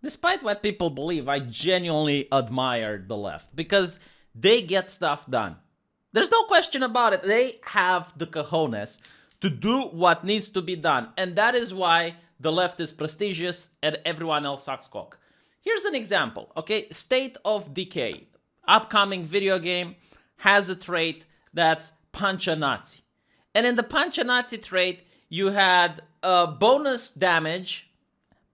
Despite what people believe, I genuinely admire the left because they get stuff done. There's no question about it. They have the cojones to do what needs to be done. And that is why the left is prestigious and everyone else sucks cock. Here's an example, okay? State of Decay, upcoming video game, has a trait that's punch a Nazi. And in the punch a Nazi trait, you had bonus damage,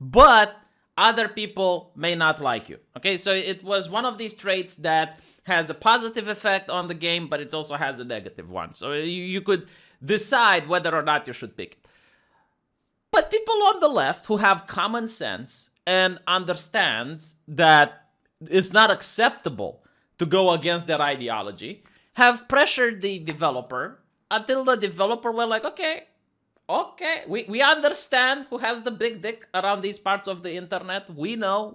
but other people may not like you. Okay, so it was one of these traits that has a positive effect on the game, but it also has a negative one. So you could decide whether or not you should pick it. But people on the left who have common sense and understand that it's not acceptable to go against their ideology have pressured the developer until the developer were like, okay, we understand who has the big dick around these parts of the internet. We know.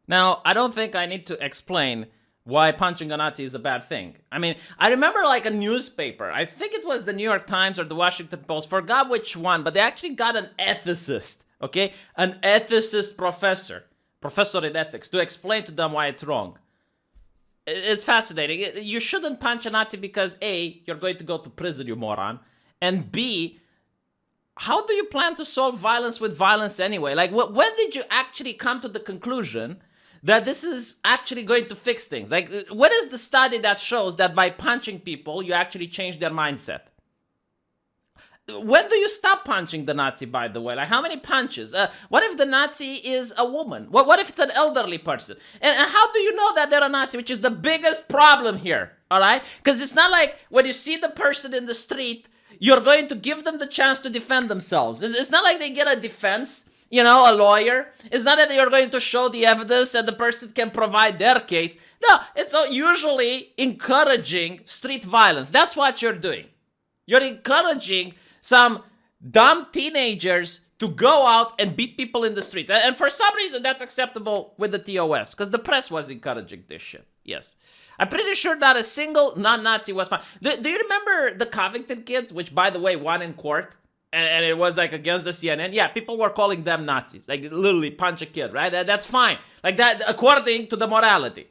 Now, I don't think I need to explain why punching a Nazi is a bad thing. I mean, I remember like a newspaper. I think it was the New York Times or the Washington Post. Forgot which one, but they actually got an ethicist, okay? An ethicist professor in ethics, to explain to them why it's wrong. It's fascinating. You shouldn't punch a Nazi because A, you're going to go to prison, you moron, and B, how do you plan to solve violence with violence anyway? Like, when did you actually come to the conclusion that this is actually going to fix things? Like, what is the study that shows that by punching people, you actually change their mindset? When do you stop punching the Nazi, by the way? Like, how many punches? What if the Nazi is a woman? What if it's an elderly person? And how do you know that they're a Nazi, which is the biggest problem here, all right? Because it's not like when you see the person in the street, you're going to give them the chance to defend themselves. It's not like they get a defense, you know, a lawyer. It's not that you're going to show the evidence and the person can provide their case. No, it's usually encouraging street violence. That's what you're doing. You're encouraging some dumb teenagers to go out and beat people in the streets. And for some reason, that's acceptable with the TOS, because the press was encouraging this shit. Yes. I'm pretty sure not a single non-Nazi was found. Do you remember the Covington kids, which, by the way, won in court? And it was, like, against the CNN? Yeah, people were calling them Nazis. Like, literally punch a kid, right? That's fine. Like, that, according to the morality.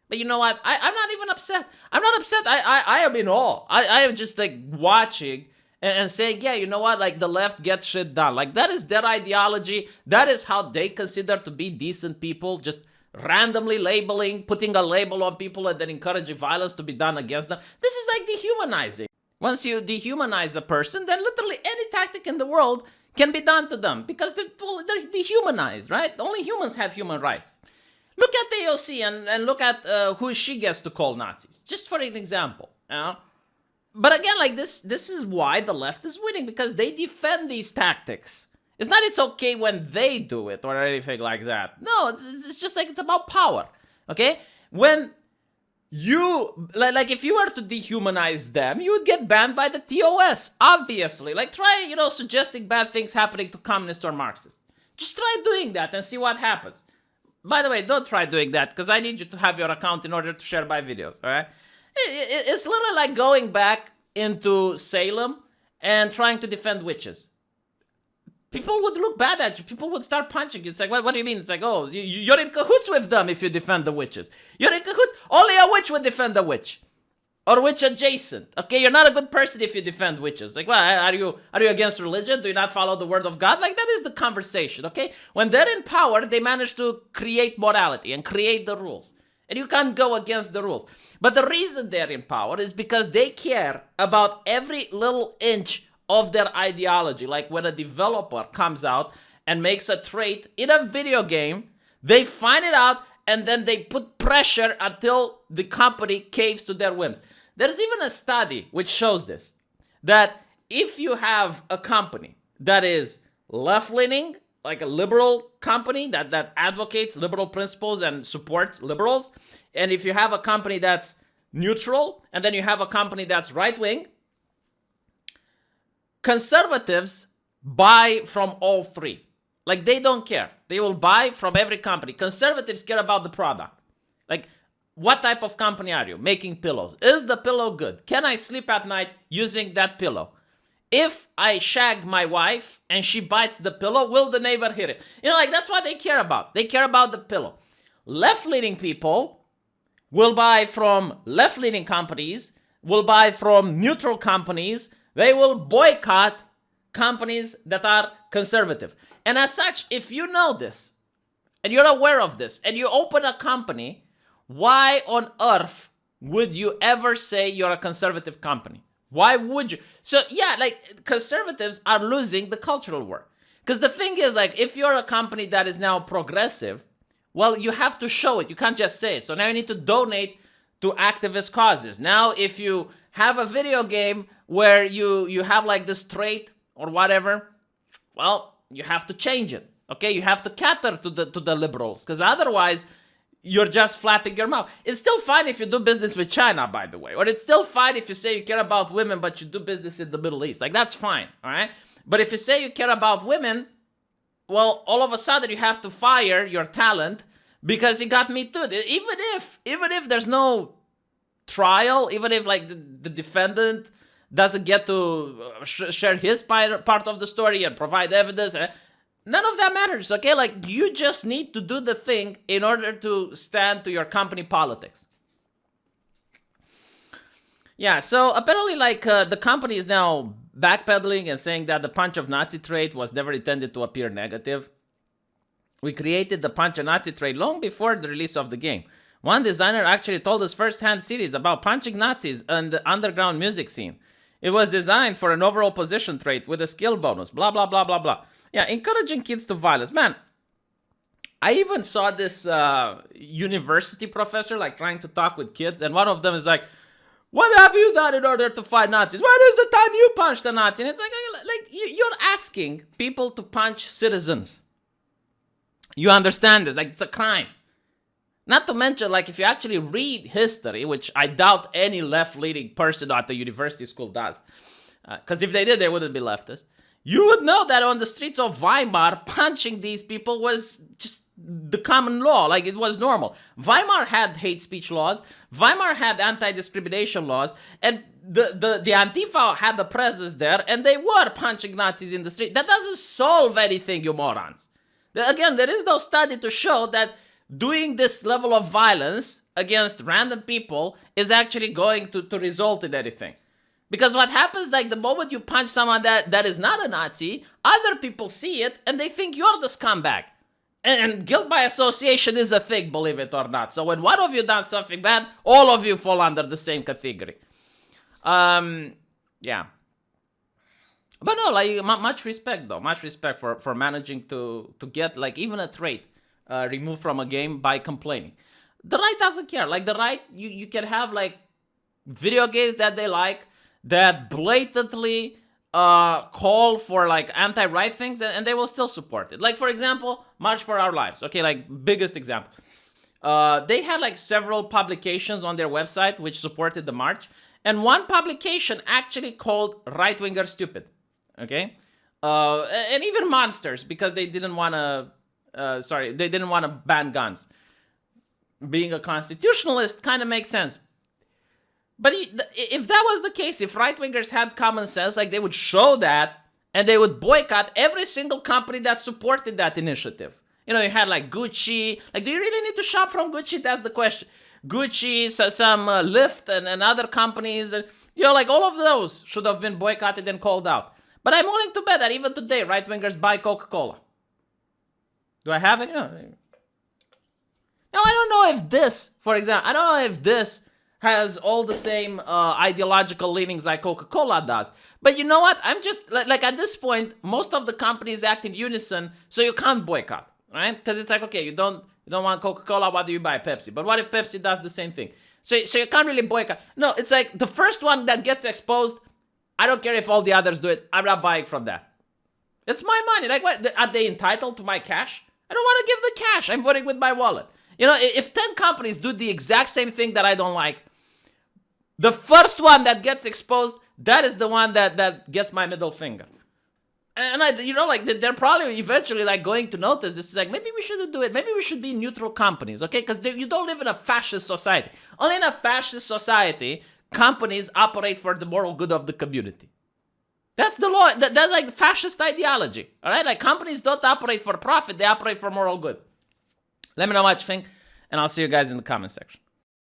But you know what? I'm not even upset. I'm not upset. I am in awe. I am just, like, watching and saying, yeah, you know what? Like, the left gets shit done. Like, that is their ideology. That is how they consider to be decent people. Just randomly labeling, putting a label on people and then encouraging violence to be done against them. This is like dehumanizing. Once you dehumanize a person, then literally any tactic in the world can be done to them because they're dehumanized, right? Only humans have human rights. Look at the AOC and look at who she gets to call Nazis, just for an example. But again, like this is why the left is winning, because they defend these tactics. It's not it's okay when they do it or anything like that. No, it's just like it's about power, okay? When you, like if you were to dehumanize them, you would get banned by the TOS, obviously. Like try, suggesting bad things happening to communists or Marxists. Just try doing that and see what happens. By the way, don't try doing that, because I need you to have your account in order to share my videos, alright? It's literally like going back into Salem and trying to defend witches. People would look bad at you. People would start punching you. It's like, what do you mean? It's like, oh, you're in cahoots with them if you defend the witches. You're in cahoots. Only a witch would defend a witch. Or witch adjacent. Okay, you're not a good person if you defend witches. Like, well, are you against religion? Do you not follow the word of God? Like, that is the conversation, okay? When they're in power, they manage to create morality and create the rules. And you can't go against the rules. But the reason they're in power is because they care about every little inch of their ideology. Like when a developer comes out and makes a trait in a video game, they find it out and then they put pressure until the company caves to their whims. There's even a study which shows this, that if you have a company that is left-leaning, like a liberal company that advocates liberal principles and supports liberals, and if you have a company that's neutral, and then you have a company that's right-wing, conservatives buy from all three. Like, they don't care. They will buy from every company. Conservatives care about the product. Like, what type of company are you? Making pillows. Is the pillow good? Can I sleep at night using that pillow? If I shag my wife and she bites the pillow, will the neighbor hear it? Like that's what they care about. They care about the pillow. Left-leaning people will buy from left-leaning companies, will buy from neutral companies. They will boycott companies that are conservative. And as such, if you know this, and you're aware of this, and you open a company, why on earth would you ever say you're a conservative company? Why would you? So yeah, like conservatives are losing the cultural war. Because the thing is, like, if you're a company that is now progressive, well, you have to show it. You can't just say it. So now you need to donate to activist causes. Now, if you have a video game where you have like this trait or whatever, well, you have to change it. Okay, you have to cater to the liberals, because otherwise you're just flapping your mouth. It's still fine if you do business with China, by the way, or it's still fine if you say you care about women but you do business in the Middle East. Like, that's fine, all right? But if you say you care about women, well, all of a sudden you have to fire your talent because you got Me Too. Even if there's no trial, even if like the defendant doesn't get to share his part of the story and provide evidence, none of that matters, okay? Like, you just need to do the thing in order to stand to your company politics. Yeah, so apparently, like, the company is now backpedaling and saying that the punch of Nazi trait was never intended to appear negative. We created the punch of Nazi trait long before the release of the game. One designer actually told us first-hand series about punching Nazis and the underground music scene. It was designed for an overall position trait with a skill bonus, blah, blah, blah, blah, blah. Yeah, encouraging kids to violence. Man, I even saw this university professor like trying to talk with kids, and one of them is like, what have you done in order to fight Nazis? When is the time you punched a Nazi? And it's like you're asking people to punch citizens. You understand this? Like, it's a crime. Not to mention, like, if you actually read history, which I doubt any left-leaning person at the university school does, because if they did, they wouldn't be leftist. You would know that on the streets of Weimar, punching these people was just the common law. Like, it was normal. Weimar had hate speech laws. Weimar had anti-discrimination laws. And the Antifa had the presence there, and they were punching Nazis in the street. That doesn't solve anything, you morons. Again, there is no study to show that doing this level of violence against random people is actually going to result in anything. Because what happens, like, the moment you punch someone that is not a Nazi, other people see it and they think you're the scumbag. And guilt by association is a thing, believe it or not. So when one of you does something bad, all of you fall under the same category. Yeah. But no, like, much respect, though. Much respect for managing to get, like, even a trait removed from a game by complaining. The right doesn't care. Like, the right, you can have, like, video games that they like, that blatantly call for, like, anti-right things, and they will still support it. Like, for example, March for Our Lives. Okay, like, biggest example. They had, like, several publications on their website which supported the march, and one publication actually called right-winger stupid. Okay? And even monsters, because they didn't want to, they didn't want to ban guns. Being a constitutionalist kind of makes sense. But if that was the case, if right-wingers had common sense, like, they would show that, and they would boycott every single company that supported that initiative. You know, you had, like, Gucci. Like, do you really need to shop from Gucci? That's the question. Gucci, some Lyft, and other companies. And, you know, like, all of those should have been boycotted and called out. But I'm willing to bet that even today, right-wingers buy Coca-Cola. Do I have it? No. Now, I don't know if this, for example, I don't know if this has all the same ideological leanings like Coca-Cola does. But you know what? I'm just, like at this point, most of the companies act in unison, so you can't boycott, right? Because it's like, okay, you don't want Coca-Cola, why do you buy Pepsi? But what if Pepsi does the same thing? So you can't really boycott. No, it's like the first one that gets exposed, I don't care if all the others do it, I'm not buying from that. It's my money. Like, what? Are they entitled to my cash? I don't want to give the cash. I'm voting with my wallet. You know, if 10 companies do the exact same thing that I don't like, the first one that gets exposed, that is the one that gets my middle finger. And they're probably eventually, like, going to notice this. Is like, maybe we shouldn't do it. Maybe we should be neutral companies, okay? Because you don't live in a fascist society. Only in a fascist society, companies operate for the moral good of the community. That's the law. That's like fascist ideology. All right, like companies don't operate for profit; they operate for moral good. Let me know what you think, and I'll see you guys in the comment section.